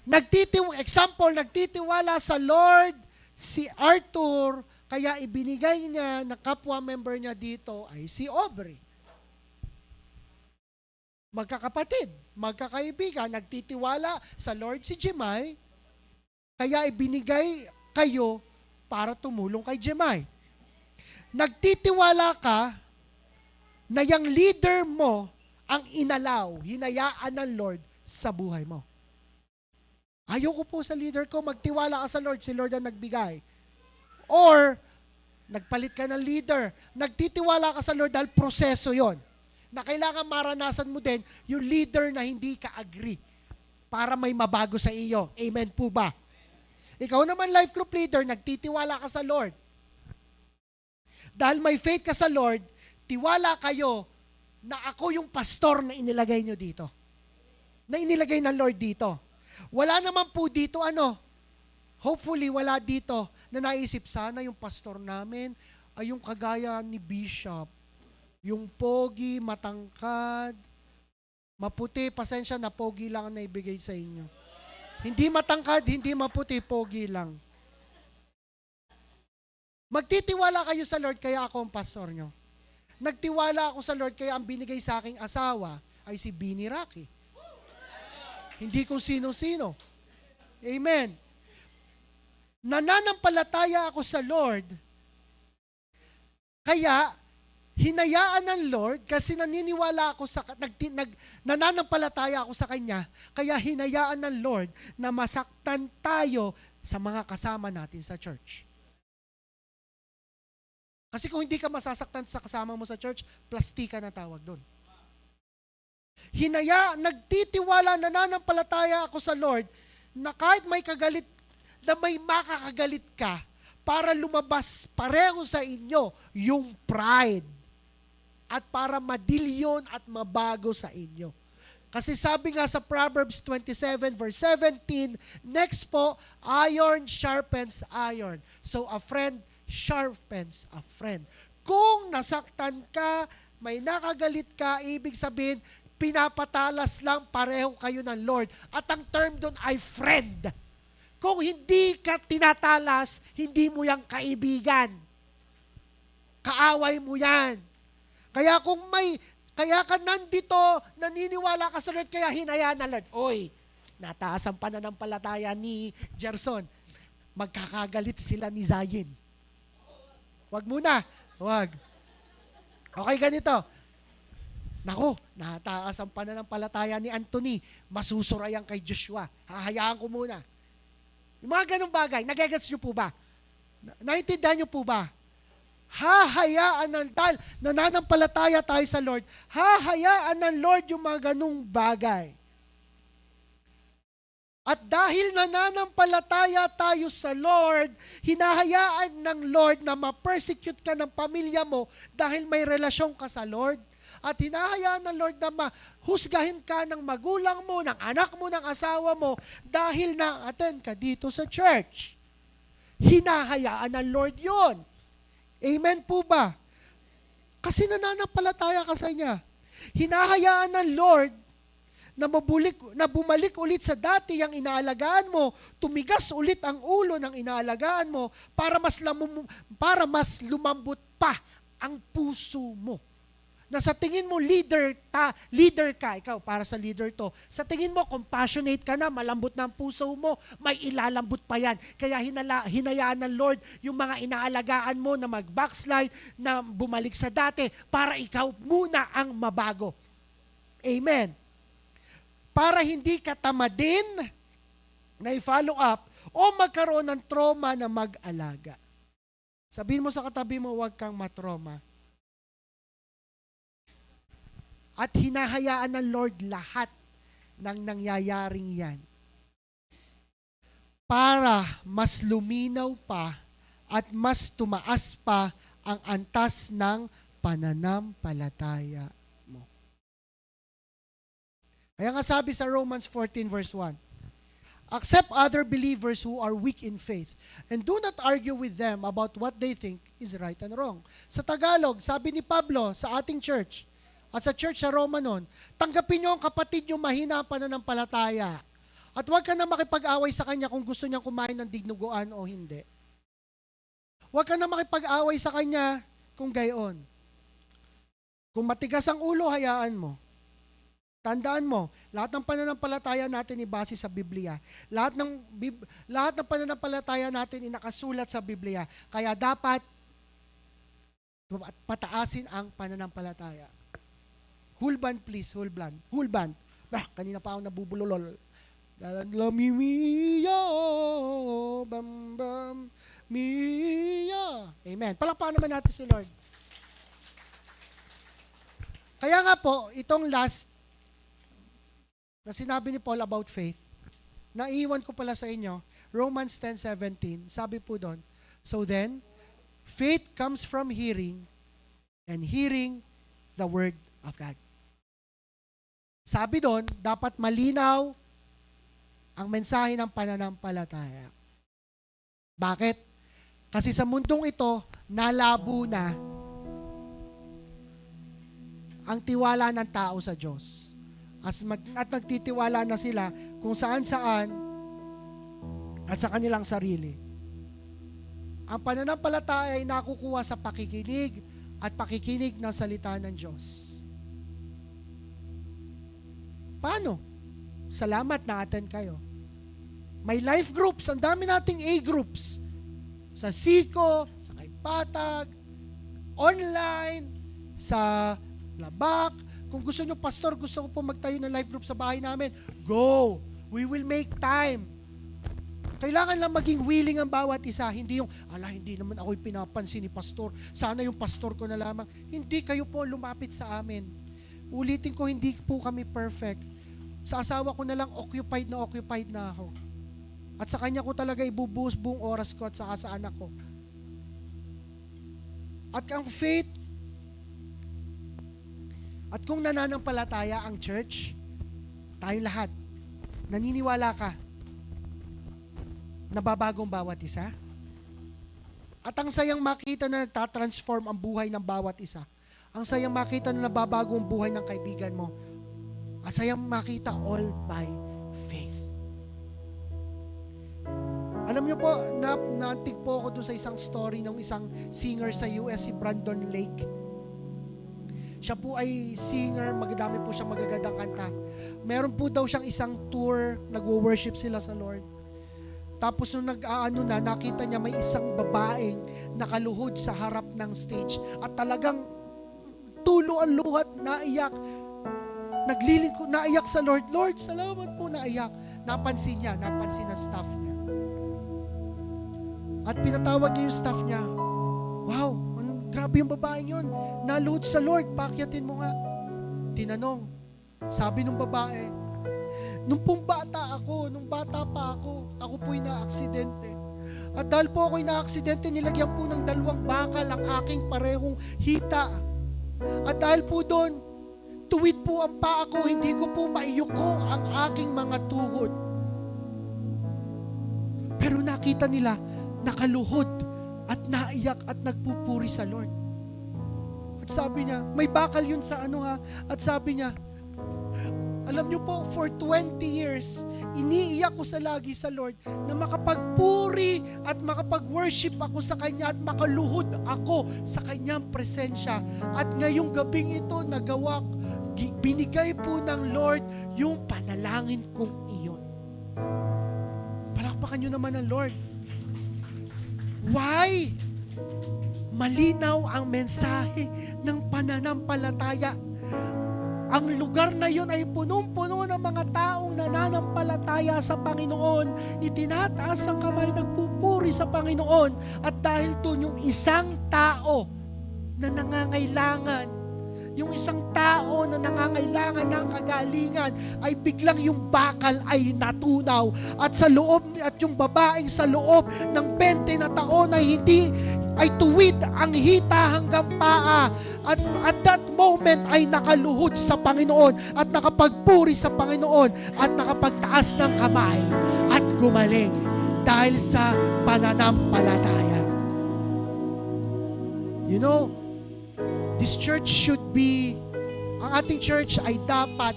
Nagtitiwala sa Lord si Arthur, kaya ibinigay niya na kapwa member niya dito ay si Aubrey. Magkakapatid, magkakaibigan, nagtitiwala sa Lord si Jemay, kaya ibinigay kayo para tumulong kay Jemay. Nagtitiwala ka na yung leader mo ang hinayaan ng Lord sa buhay mo. Ayoko po sa leader ko, magtiwala ka sa Lord, si Lord ang nagbigay. Or, nagpalit ka ng leader, nagtitiwala ka sa Lord dahil proseso yon, na kailangan maranasan mo din yung leader na hindi ka agree para may mabago sa iyo. Amen po ba? Ikaw naman life group leader, nagtitiwala ka sa Lord. Dahil may faith ka sa Lord, tiwala kayo na ako yung pastor na inilagay nyo dito. Na inilagay ng Lord dito. Wala naman po dito hopefully wala dito na naisip sana yung pastor namin ay yung kagaya ni Bishop. Yung pogi, matangkad, maputi, pasensya na pogi lang ang naibigay sa inyo. Hindi matangkad, hindi maputi, pogi lang. Magtitiwala kayo sa Lord kaya ako ang pastor nyo. Nagtiwala ako sa Lord kaya ang binigay sa aking asawa ay si Bini Rocky. Hindi kung sino-sino. Amen. nananampalataya ako sa Lord, kaya hinayaan ng Lord, kasi naniniwala ako nananampalataya ako sa Kanya, kaya hinayaan ng Lord na masaktan tayo sa mga kasama natin sa church. Kasi kung hindi ka masasaktan sa kasama mo sa church, plastika na tawag doon. Nagtitiwala, nananampalataya ako sa Lord, na kahit may kagalit, na may makakagalit ka, para lumabas pareho sa inyo yung pride. At para madilyon at mabago sa inyo. Kasi sabi nga sa Proverbs 27 verse 17, next po, iron sharpens iron. So a friend sharpens a friend. Kung nasaktan ka, may nakagalit ka, ibig sabihin, pinapatalas lang pareho kayo ng Lord. At ang term doon ay friend. Kung hindi ka tinatalas, hindi mo yang kaibigan. Kaaway mo yan. Kaya kaya ka nandito, naniniwala ka sa Lord, kaya hinayaan na Lord. Oy, nataas ang pananampalataya ni Gerson. Magkakagalit sila ni Zayin. Wag muna. Wag. Okay, ganito. Naku, nataas ang pananampalataya ni Anthony. Masusurayan kay Joshua. Hahayaan ko muna. Yung mga ganong bagay, nagagets nyo po ba? Naintindihan nyo po ba? Hahayaan dahil nananampalataya tayo sa Lord, hahayaan ng Lord yung mga ganong bagay. At dahil nananampalataya tayo sa Lord, hinahayaan ng Lord na ma-persecute ka ng pamilya mo dahil may relasyon ka sa Lord. At hinahayaan ng Lord na mahusgahin ka ng magulang mo, ng anak mo, ng asawa mo dahil na-attend ka dito sa church. Hinahayaan ng Lord yon. Amen po ba? Kasi nananampalataya ka sa Niya. Hinahayaan ng Lord na bumalik ulit sa dati ang inaalagaan mo, tumigas ulit ang ulo ng inaalagaan mo para mas lumambot pa ang puso mo. Na sa tingin mo leader ka, ikaw para sa leader to. Sa tingin mo compassionate ka na, malambot na ang puso mo, may ilalambot pa yan. Kaya hinayaan ng Lord yung mga inaalagaan mo na mag-backslide, na bumalik sa dati para ikaw muna ang mabago. Amen. Para hindi ka tamadin na i-follow up o magkaroon ng trauma na mag-alaga. Sabihin mo sa katabi mo, huwag kang matroma. At hinahayaan ng Lord lahat ng nangyayaring yan para mas luminaw pa at mas tumaas pa ang antas ng pananampalataya mo. Kaya nga sabi sa Romans 14 verse 1, accept other believers who are weak in faith and do not argue with them about what they think is right and wrong. Sa Tagalog, sabi ni Pablo sa ating church, at sa church sa Roma noon, tanggapin niyo ang kapatid niyo mahina ang pananampalataya. At huwag ka na makipag-away sa kanya kung gusto niyang kumain ng dignuguan o hindi. Huwag ka na makipag-away sa kanya kung gayon. Kung matigas ang ulo, hayaan mo. Tandaan mo, lahat ng pananampalataya natin ibase sa Biblia. Lahat ng pananampalataya natin inakasulat sa Biblia. Kaya dapat pataasin ang pananampalataya. Hulban, please. Hulban. Kanina pa ako nabubulolol. Lamimiya, bam, bam, miya. Amen. Palakpakan naman natin si Lord. Kaya nga po, itong last na sinabi ni Paul about faith, naiwan ko pala sa inyo, Romans 10:17, sabi po doon, so then, faith comes from hearing, and hearing the word of God. Sabi doon, dapat malinaw ang mensahe ng pananampalataya. Bakit? Kasi sa mundong ito, nalabo na ang tiwala ng tao sa Diyos. At nagtitiwala na sila kung saan-saan at sa kanilang sarili. Ang pananampalataya ay nakukuha sa pakikinig at pakikinig ng salita ng Diyos. Paano? Salamat na attend kayo. May life groups, ang dami nating A groups. Sa Siko, sa Kaipatag, online, sa Labak. Kung gusto nyo, pastor, gusto ko po magtayo ng life group sa bahay namin, go! We will make time. Kailangan lang maging willing ang bawat isa. Hindi yung, hindi naman ako'y pinapansin ni pastor. Sana yung pastor ko na lamang. Hindi, kayo po lumapit sa amin. Ulitin ko, hindi po kami perfect. Sa asawa ko na lang, occupied na ako. At sa kanya ko talaga ibubuhos buong oras ko at saka sa anak ko. At ang faith, at kung nananampalataya ang church, tayong lahat, naniniwala ka, nababagong bawat isa? At ang sayang makita na nagtatransform ang buhay ng bawat isa. Ang sayang makita na nababago ang buhay ng kaibigan mo. Ang sayang makita all by faith. Alam niyo po, naantig po ako doon sa isang story ng isang singer sa US, si Brandon Lake. Siya po ay singer, magdami po siya magagandang kanta. Meron po daw siyang isang tour, nagwo-worship sila sa Lord. Tapos nung nakita niya may isang babaeng nakaluhod sa harap ng stage at talagang tulo ang luhat, naiyak. Naiyak sa Lord. Lord, salamat po, naiyak. Napansin ng staff niya. At pinatawag niya yung staff niya. Wow, grabe yung babaeng yun. Naluhod sa Lord, pakyatin mo nga. Tinanong, sabi ng babae, nung bata pa ako po'y na-aksidente. At dahil po ako'y na-aksidente, nilagyan po ng 2 bakal ang aking parehong hita. At dahil po doon, tuwid po ang paa ko, hindi ko po maiyuko ang aking mga tuhod. Pero nakita nila, nakaluhod at naiyak at nagpupuri sa Lord. At sabi niya, may bakal yun sa At sabi niya, alam niyo po, for 20 years, iniiyak ko lagi sa Lord na makapagpuri at makapag-worship ako sa Kanya at makaluhod ako sa Kanyang presensya. At ngayong gabing ito, binigay po ng Lord yung panalangin kong iyon. Palakpakan niyo naman ang Lord. Why? Malinaw ang mensahe ng pananampalataya. Ang lugar na yun ay punong-puno ng mga taong nananampalataya sa Panginoon. Itinataas ang kamay, nagpupuri sa Panginoon. At dahil doon yung isang tao na nangangailangan, yung isang tao na nangangailangan ng kagalingan, ay biglang yung bakal ay natunaw. At yung babaeng sa loob ng 20 na taon ay tuwid ang hita hanggang paa. At that moment ay nakaluhod sa Panginoon at nakapagpuri sa Panginoon at nakapagtaas ng kamay at gumaling dahil sa pananampalataya. You know, this church should be, ang ating church ay dapat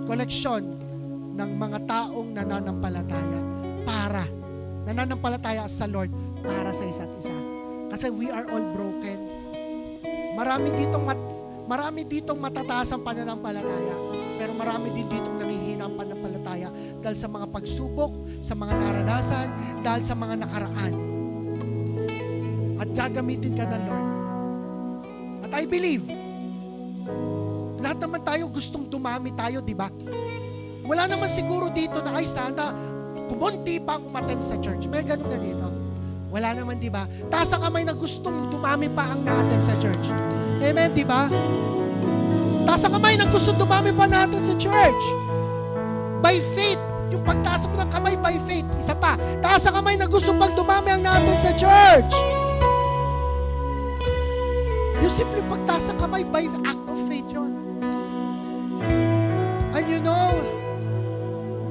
koleksyon ng mga taong nananampalataya sa Lord para sa isa't isa. Kasi we are all broken. Marami ditong matataas ang pananampalataya, pero marami din ditong nanghihina ang pananampalataya dahil sa mga pagsubok, sa mga naranasan, dahil sa mga nakaraan. At gagamitin ka ng Lord. At I believe, lahat naman tayo gustong dumami tayo, di ba? Wala naman siguro dito na ay sana kumunti pang umattend sa church. May ganun na dito. Wala naman, di ba? Taas ang kamay na gustong dumami pa ang na-attend sa church. Amen, di ba? Taas ang kamay na gustong dumami pa natin sa church. By faith, yung pagtaas mo ng kamay by faith, isa pa. Taas ang kamay na gusto pang dumami ang natin sa church. Yung simple pagtaas ang kamay by act of faith yun. And you know,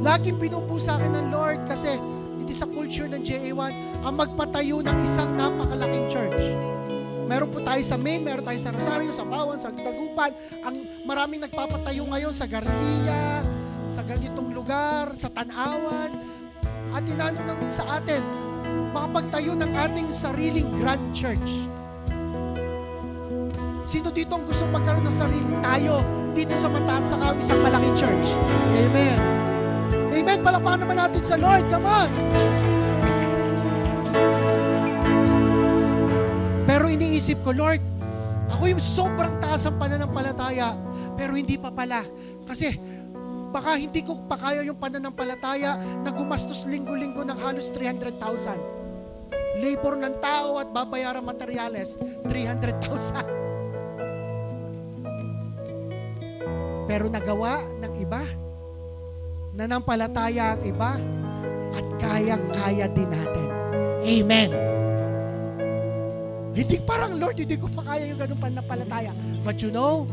laging pinupo sa akin ng Lord kasi it is a culture ng JA1 ang magpatayo ng isang napakalaking church. Meron po tayo sa Maine, meron tayo sa Rosario, sa Bawan, sa Dagupan. Ang maraming nagpapatayo ngayon sa Garcia, sa ganitong lugar, sa Tanawan. At inano naman sa atin, makapagtayo ng ating sariling grand church. Sino dito ang gusto magkaroon ng sarili tayo dito sa Mataas sa isang malaking church? Amen. Amen. Palakpakan naman natin sa Lord. Come on. Pero iniisip ko, Lord, ako yung sobrang taas ang pananampalataya, pero hindi pa pala. Kasi baka hindi ko pa kaya yung pananampalataya na gumastos linggo-linggo ng halos 300,000. Labor ng tao at babayaran materyales, 300,000. Pero nagawa ng iba, nanampalataya ang iba, at kayang-kaya din natin. Amen. Hindi parang, Lord, hindi ko pa kaya yung ganung pananampalataya. But you know,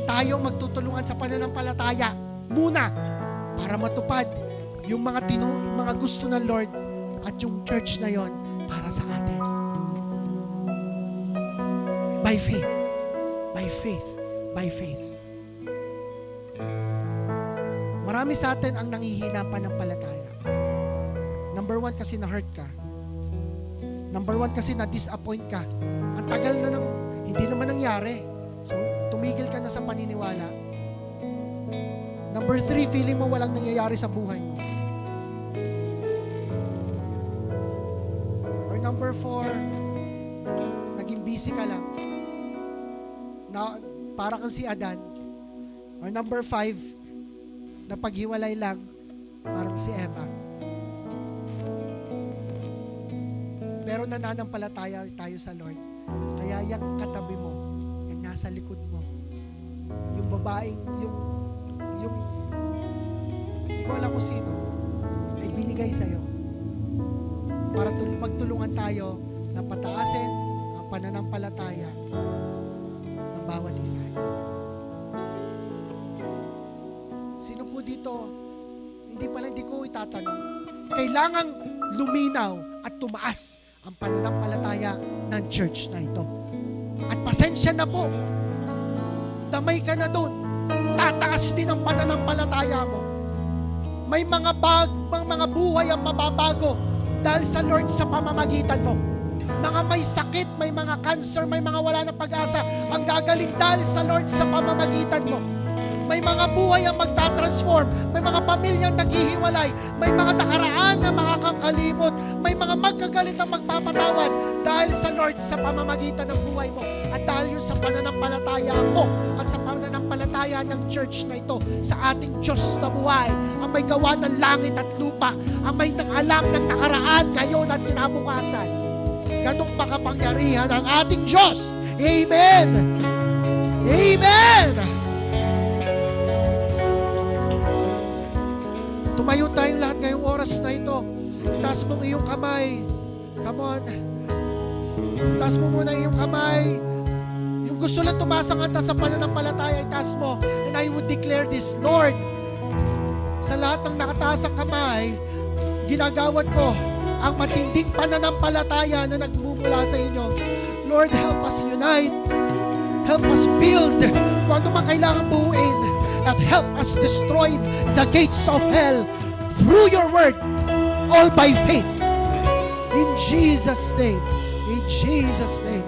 tayo magtutulungan sa pananampalataya muna para matupad yung mga gusto ng Lord at yung church na yon para sa atin. By faith. By faith. By faith. Marami sa atin ang nanghihina ng pananampalataya. Number 1, kasi na-hurt ka. Number 1, kasi na-disappoint ka. Ang tagal na hindi naman nangyari. So, tumigil ka na sa paniniwala. Number 3, feeling mo walang nangyayari sa buhay mo. Or number 4, naging busy ka lang. Na, para kang si Adan. Or number 5, napaghiwalay lang, parang si Eva. Pero nananampalataya tayo sa Lord. Kaya yung katabi mo, yung nasa likod mo, yung babaeng, yung hindi ko alam kung sino, ay binigay sa'yo para magtulungan tayo na pataasin ang pananampalataya ng bawat isa. Sino po dito, hindi ko itatanong, kailangang luminaw at tumaas ang pananampalataya ng church na ito. At pasensya na po, damay ka na doon, tataas din ang pananampalataya mo. May mga buhay ang mababago dahil sa Lord sa pamamagitan mo. Mga may sakit, may mga cancer, may mga wala ng pag-asa, ang gagaling dahil sa Lord sa pamamagitan mo. May mga buhay ang magtatransform, may mga pamilyang naghihiwalay, may mga nakaraan na makakakalimot, may mga magkagalit ang magpapatawad dahil sa Lord sa pamamagitan ng buhay mo. At dahil yun sa pananampalataya mo at sa pananampalataya ng church na ito sa ating Diyos na buhay, ang may gawa ng langit at lupa, ang may alam ng nakaraan, ngayon at kinabukasan. Ganong makapangyarihan ang ating Diyos. Amen! Amen! Tumayo tayong lahat ngayong oras na ito. Itaas mo ang iyong kamay. Come on. Itaas mo muna iyong kamay. Yung gusto lang tumasang anta sa pananampalataya, itaas mo. And I would declare this, Lord, sa lahat ng nakataas ang kamay, ginagawad ko ang matinding pananampalataya na nagmumula sa inyo. Lord, help us unite. Help us build kung ano man kailangan buuin. At help us destroy the gates of hell through your word, all by faith. In Jesus' name. In Jesus' name.